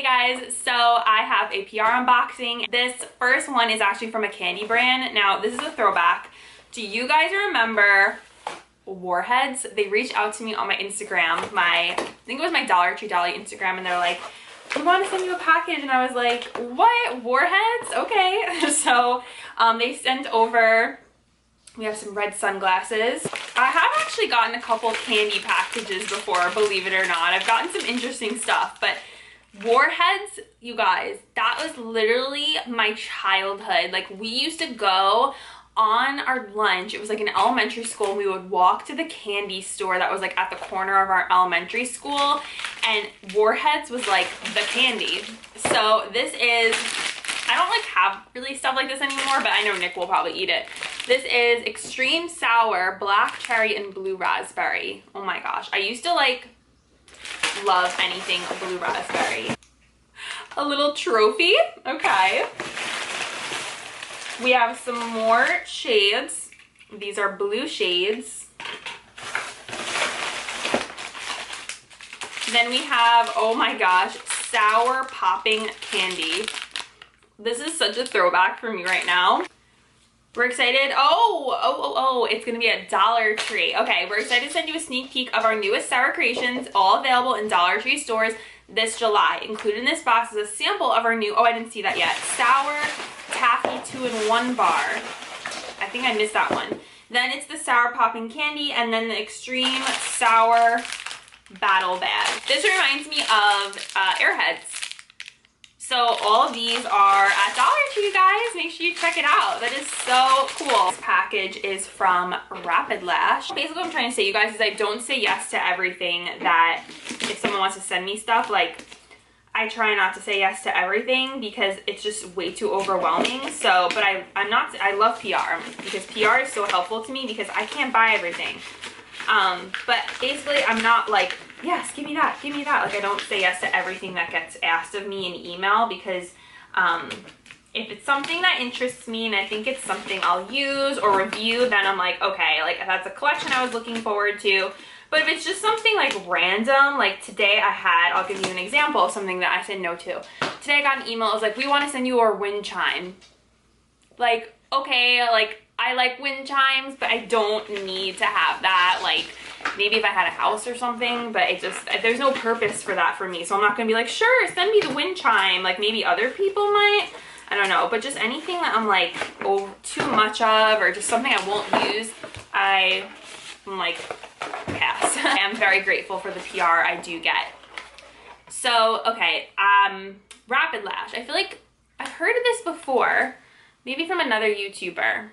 guys, so I have a PR unboxing. This first one is actually from a candy brand. Now this is a throwback. Do you guys remember Warheads? They reached out to me on my Instagram, I think it was my Dollar Tree Dolly Instagram, and they're like, we want to send you a package, and I was like, what? Warheads? Okay. So they sent over, we have some red sunglasses. I have actually gotten a couple candy packages before, believe it or not. I've gotten some interesting stuff, but Warheads, you guys, that was literally my childhood. Like, we used to go on our lunch. It was like in elementary school, and we would walk to the candy store that was like at the corner of our elementary school, and Warheads was like the candy. So this is, I don't like have really stuff like this anymore, but I know Nick will probably eat it. This is extreme sour, black cherry, and blue raspberry. Oh my gosh, I used to like love anything blue raspberry. A little trophy, okay. We have some more shades. These are blue shades. Then we have, oh my gosh, sour popping candy. This is such a throwback for me right now. We're excited. Oh, it's gonna be a Dollar Tree. Okay, we're excited to send you a sneak peek of our newest sour creations, all available in Dollar Tree stores this July. Included in this box is a sample of our new, oh, I didn't see that yet, sour taffy 2-in-1 bar. I think I missed that one. Then it's the sour popping candy, and then the extreme sour battle bag. This reminds me of Airheads. So all of these are at Dollar Tree, you guys. Make sure you check it out. That is so cool. This package is from Rapidlash. Basically what I'm trying to say, you guys, is I don't say yes to everything that, if someone wants to send me stuff, like, I try not to say yes to everything because it's just way too overwhelming. So, but I love PR because PR is so helpful to me because I can't buy everything. But basically I'm not like, yes, give me that, give me that. Like, I don't say yes to everything that gets asked of me in email because if it's something that interests me and I think it's something I'll use or review, then I'm like, okay, like that's a collection I was looking forward to. But if it's just something like random, like today I'll give you an example of something that I said no to. Today I got an email, it was like, we want to send you our wind chime. Like, okay, like I like wind chimes, but I don't need to have that. Like, maybe if I had a house or something, but it just, there's no purpose for that for me. So I'm not gonna be like, sure, send me the wind chime. Like maybe other people might, I don't know. But just anything that I'm like, oh, too much of, or just something I won't use, I'm like, pass. I am very grateful for the PR I do get. So, okay, Rapidlash. I feel like I've heard of this before, maybe from another YouTuber.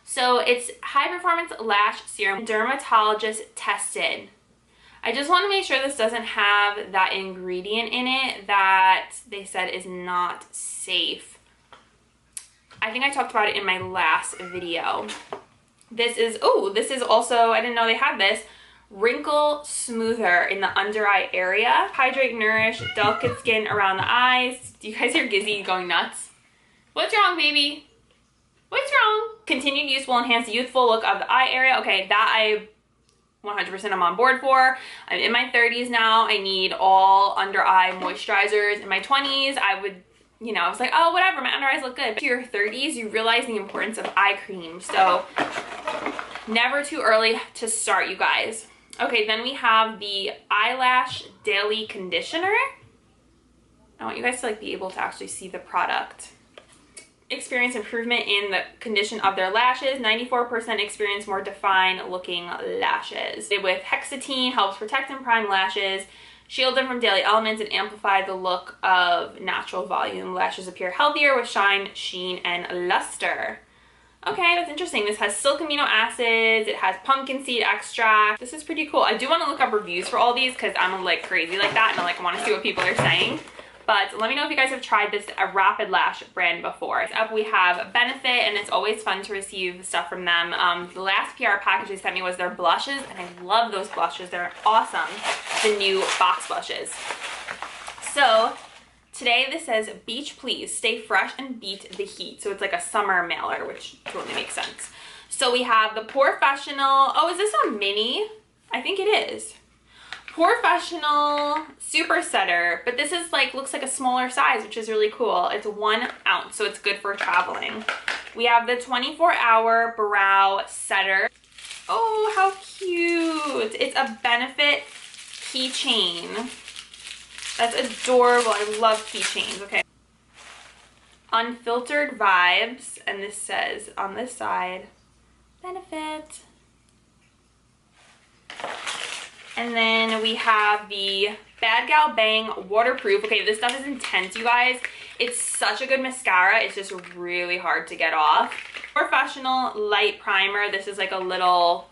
So it's high performance lash serum, dermatologist tested. I just want to make sure this doesn't have that ingredient in it that they said is not safe. I think I talked about it in my last video. This is, oh, this is also, I didn't know they had this, wrinkle smoother in the under eye area. Hydrate, nourish, delicate skin around the eyes. Do you guys hear Gizzy going nuts? What's wrong, baby? What's wrong? Continued use will enhance the youthful look of the eye area. Okay, that I 100% am on board for. I'm in my 30s now. I need all under eye moisturizers. In my 20s, I would, you know, I was like, oh, whatever, my under eyes look good. But in your 30s, you realize the importance of eye cream. So never too early to start, you guys. Okay, then we have the Eyelash Daily Conditioner. I want you guys to like be able to actually see the product. Experience improvement in the condition of their lashes. 94% experience more defined looking lashes. With hexatine, helps protect and prime lashes, shield them from daily elements, and amplify the look of natural volume. Lashes appear healthier with shine, sheen, and luster. Okay, that's interesting. This has silk amino acids, it has pumpkin seed extract. This is pretty cool. I do want to look up reviews for all these because I'm like crazy like that and I like want to see what people are saying. But let me know if you guys have tried this Rapidlash brand before. Next up we have Benefit, and it's always fun to receive stuff from them. The last PR package they sent me was their blushes, and I love those blushes. They're awesome. The new box blushes. So today this says, Beach Please, stay fresh and beat the heat. So it's like a summer mailer, which totally makes sense. So we have the Professional, oh, is this a mini? I think it is. Professional Super Setter, but this is like, looks like a smaller size, which is really cool. It's 1 ounce, so it's good for traveling. We have the 24-hour brow setter. Oh, how cute. It's a Benefit keychain. That's adorable. I love keychains. Okay. Unfiltered Vibes, and this says on this side, Benefit. And then we have the Bad Gal Bang Waterproof. Okay, this stuff is intense, you guys. It's such a good mascara. It's just really hard to get off. Professional Light Primer. This is like a little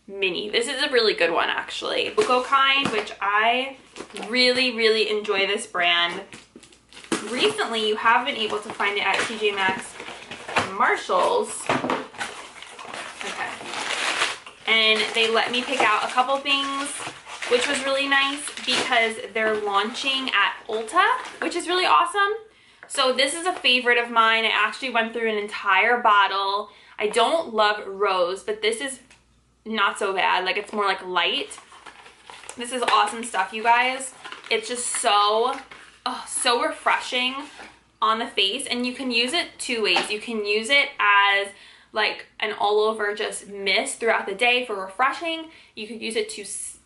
mini. This is a really good one, actually. Cocoa kind, which I really, really enjoy this brand. Recently, you have been able to find it at TJ Maxx and Marshall's. Okay. And they let me pick out a couple things, which was really nice because they're launching at Ulta, which is really awesome. So this is a favorite of mine. I actually went through an entire bottle. I don't love rose, but this is not so bad. Like, it's more like light. This is awesome stuff, you guys. It's just so, oh, so refreshing on the face, and you can use it 2 ways. You can use it as like an all over just mist throughout the day for refreshing. You could use it to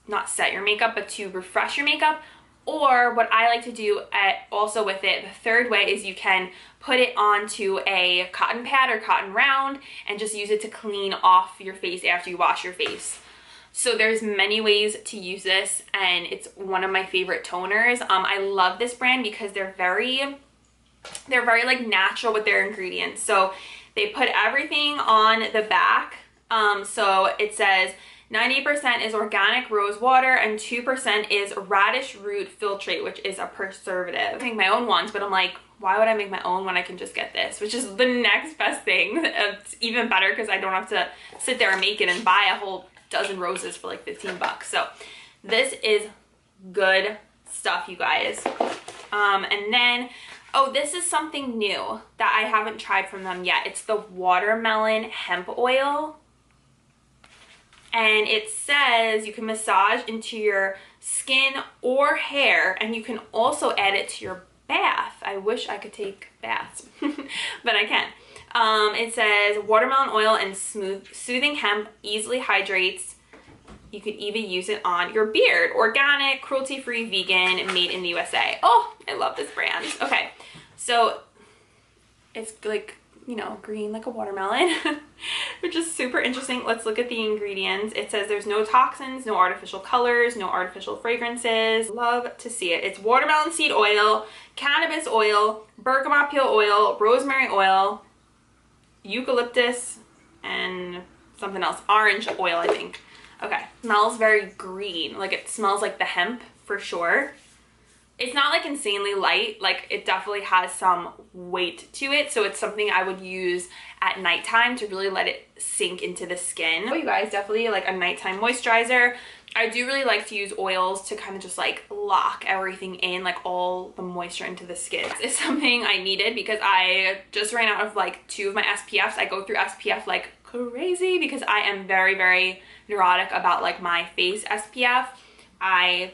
not set your makeup, but to refresh your makeup. Or what I like to do also with it, the third way, is you can put it onto a cotton pad or cotton round and just use it to clean off your face after you wash your face. So there's many ways to use this, and it's one of my favorite toners. I love this brand because they're very like natural with their ingredients. So they put everything on the back. So it says 98% is organic rose water and 2% is radish root filtrate, which is a preservative. I make my own ones, but I'm like, why would I make my own when I can just get this? Which is the next best thing. It's even better because I don't have to sit there and make it and buy a whole dozen roses for like 15 bucks. So this is good stuff, you guys. And then, oh, this is something new that I haven't tried from them yet. It's the watermelon hemp oil. And it says you can massage into your skin or hair, and you can also add it to your bath. I wish I could take baths, but I can't. It says watermelon oil and soothing hemp easily hydrates. You could even use it on your beard. Organic, cruelty-free, vegan, made in the USA. Oh, I love this brand. Okay, so it's like, you know, green like a watermelon, which is super interesting. Let's look at the ingredients. It says there's no toxins, no artificial colors, no artificial fragrances. Love to see it. It's watermelon seed oil, cannabis oil, bergamot peel oil, rosemary oil, eucalyptus, and something else. Orange oil, I think. Okay, smells very green. Like, it smells like the hemp for sure. It's not like insanely light, like it definitely has some weight to it, so it's something I would use at nighttime to really let it sink into the skin. Oh, you guys, definitely like a nighttime moisturizer. I do really like to use oils to kind of just like lock everything in, like all the moisture into the skin. It's something I needed because I just ran out of like 2 of my SPFs. I go through SPF like crazy because I am very, very neurotic about like my face SPF. I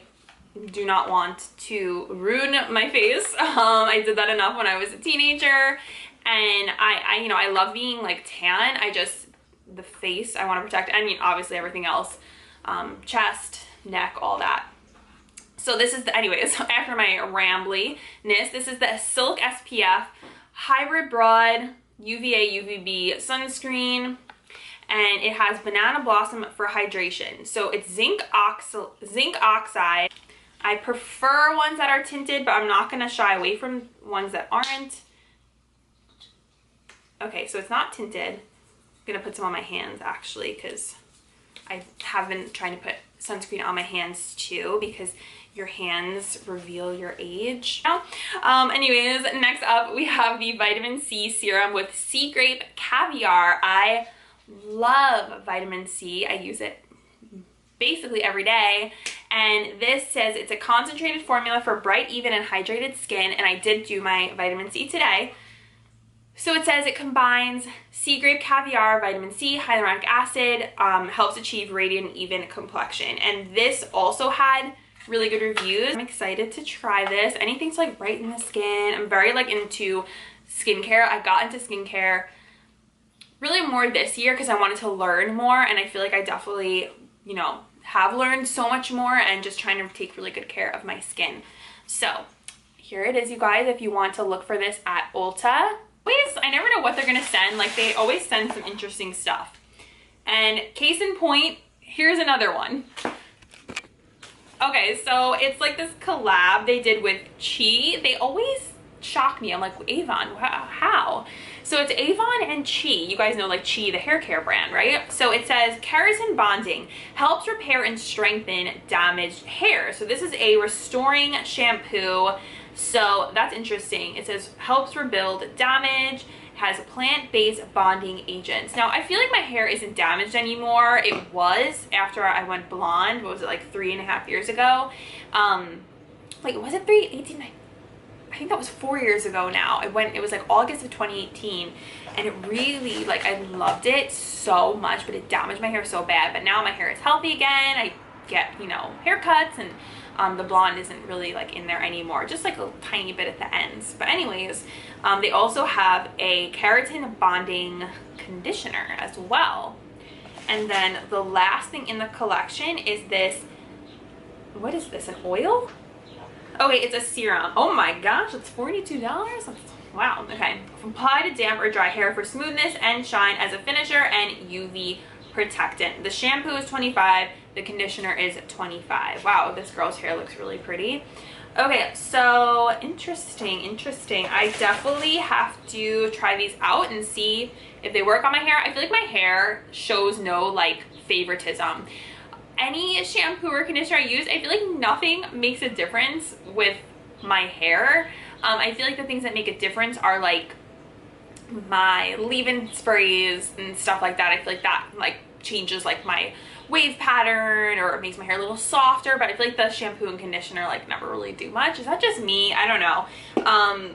do not want to ruin my face. I did that enough when I was a teenager, and I you know, I love being like tan. I just, the face I want to protect, and you know, obviously everything else, chest, neck, all that. So this is the, anyways, after my rambliness, this is the Silk SPF Hybrid Broad UVA UVB sunscreen, and it has banana blossom for hydration. So it's zinc oxide. I prefer ones that are tinted, but I'm not going to shy away from ones that aren't. Okay, so it's not tinted. I'm going to put some on my hands, actually, because I have been trying to put sunscreen on my hands, too, because your hands reveal your age. Anyways, next up, we have the Vitamin C Serum with Sea Grape Caviar. I love vitamin C. I use it basically every day, and this says it's a concentrated formula for bright, even, and hydrated skin, and I did do my vitamin C today. So it says it combines sea grape caviar, vitamin C, hyaluronic acid, helps achieve radiant and even complexion. And this also had really good reviews. I'm excited to try this. Anything to like brighten the skin. I'm very like into skincare. I got into skincare really more this year because I wanted to learn more, and I feel like I definitely, you know, have learned so much more and just trying to take really good care of my skin. So here it is, you guys, if you want to look for this at Ulta. I never know what they're gonna send. Like, they always send some interesting stuff. And case in point, here's another one. Okay, so it's like this collab they did with Chi. They always shock me. I'm like, Avon, how? So it's Avon and Chi. You guys know like Chi, the hair care brand, right? So it says keratin bonding helps repair and strengthen damaged hair. So this is a restoring shampoo. So that's interesting. It says helps rebuild damage, has plant-based bonding agents. Now I feel like my hair isn't damaged anymore. It was after I went blonde. What was it, like 3.5 years ago? Like, was it 18? I think that was 4 years ago now. It was like August of 2018, and it really, like, I loved it so much, but it damaged my hair so bad. But now my hair is healthy again. I get, you know, haircuts, and the blonde isn't really like in there anymore, just like a tiny bit at the ends. But anyways, they also have a keratin bonding conditioner as well. And then the last thing in the collection is this, what is this, an oil? Okay, it's a serum. Oh my gosh, it's $42? Wow, okay. Apply to damp or dry hair for smoothness and shine as a finisher and UV protectant. The shampoo is $25, the conditioner is $25. Wow, this girl's hair looks really pretty. Okay, so interesting. I definitely have to try these out and see if they work on my hair. I feel like my hair shows no like favoritism. Any shampoo or conditioner I use, I feel like nothing makes a difference with my hair. I feel like the things that make a difference are like my leave-in sprays and stuff like that. I feel like that like changes like my wave pattern, or it makes my hair a little softer, but I feel like the shampoo and conditioner like never really do much. Is that just me? I don't know.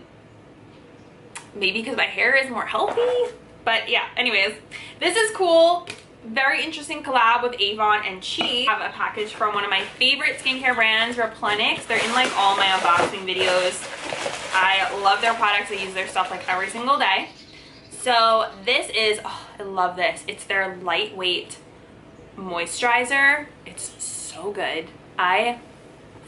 Maybe because my hair is more healthy, but yeah, anyways, this is cool. Very interesting collab with Avon and Chi. I have a package from one of my favorite skincare brands, Rapidlash. They're in like all my unboxing videos. I love their products. I use their stuff like every single day. So this is, oh, I love this. It's their lightweight moisturizer. It's so good. I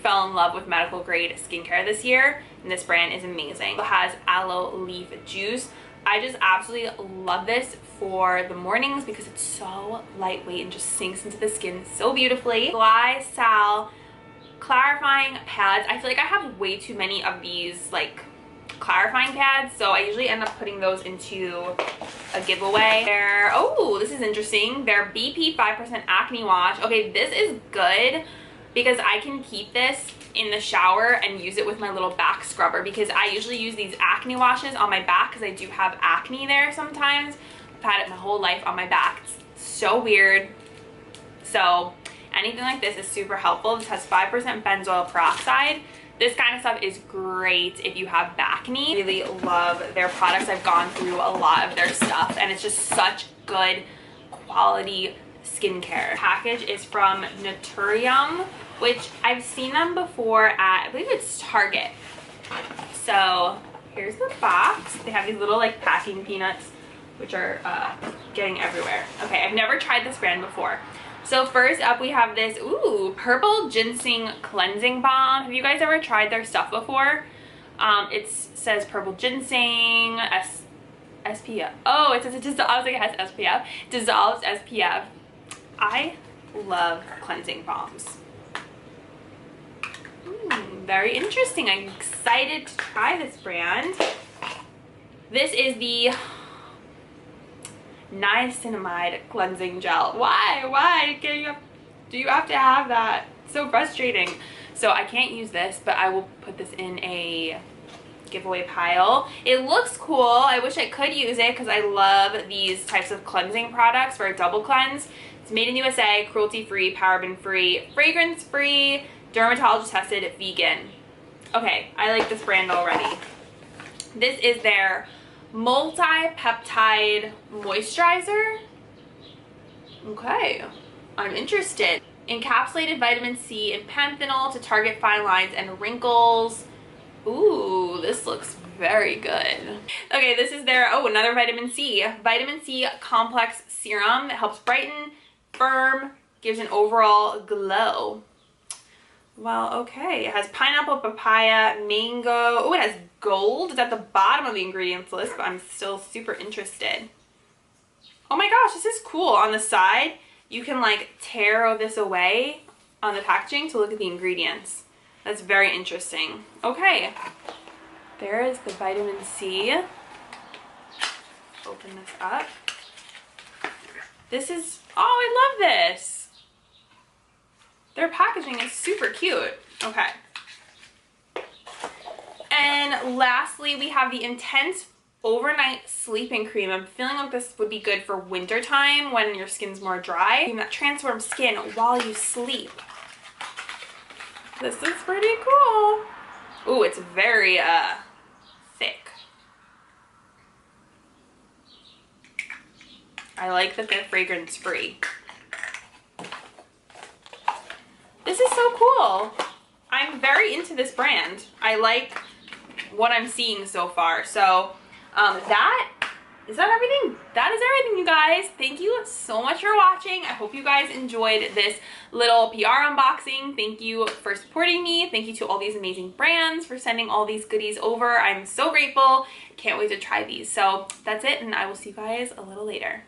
fell in love with medical grade skincare this year, and this brand is amazing. It has aloe leaf juice. I just absolutely love this for the mornings because it's so lightweight and just sinks into the skin so beautifully. Glycol clarifying pads. I feel like I have way too many of these like clarifying pads, so I usually end up putting those into a giveaway. Oh, this is interesting. Their BP 5% acne wash. Okay, this is good because I can keep this in the shower and use it with my little back scrubber, because I usually use these acne washes on my back because I do have acne there sometimes. I've had it my whole life on my back. It's so weird. So anything like this is super helpful. This has 5% benzoyl peroxide. This kind of stuff is great if you have acne. I really love their products. I've gone through a lot of their stuff, and it's just such good quality skincare. Package is from Naturium, which I've seen them before at, I believe it's Target. So here's the box. They have these little like packing peanuts, which are getting everywhere. Okay, I've never tried this brand before. So first up we have this, ooh, purple ginseng cleansing balm. Have you guys ever tried their stuff before? It says purple ginseng, SPF. Oh, it says it dissolves, I was like, it has SPF. Dissolves SPF. I love cleansing balms. Very interesting. I'm excited to try this brand. This is the niacinamide cleansing gel. Why do you have to have that? It's so frustrating. So I can't use this, but I will put this in a giveaway pile. It looks cool. I wish I could use it because I love these types of cleansing products for a double cleanse. It's made in USA, cruelty-free, paraben-free, fragrance-free, dermatologist tested, vegan. Okay, I like this brand already. This is their multi-peptide moisturizer. Okay, I'm interested. Encapsulated vitamin C and panthenol to target fine lines and wrinkles. Ooh, this looks very good. Okay, this is their, oh, another vitamin C. Vitamin C complex serum that helps brighten, firm, gives an overall glow. Well, okay. It has pineapple, papaya, mango. Oh, it has gold. It's at the bottom of the ingredients list, but I'm still super interested. Oh my gosh, this is cool. On the side, you can like tear this away on the packaging to look at the ingredients. That's very interesting. Okay, there is the vitamin C. Open this up. This is, oh, I love this. Their packaging is super cute. Okay. And lastly, we have the Intense Overnight Sleeping Cream. I'm feeling like this would be good for winter time when your skin's more dry. Cream that transforms skin while you sleep. This is pretty cool. Ooh, it's very thick. I like that they're fragrance free. This is so cool. I'm very into this brand. I like what I'm seeing so far. So is that everything? That is everything, you guys. Thank you so much for watching. I hope you guys enjoyed this little PR unboxing. Thank you for supporting me. Thank you to all these amazing brands for sending all these goodies over. I'm so grateful. Can't wait to try these. So that's it, and I will see you guys a little later.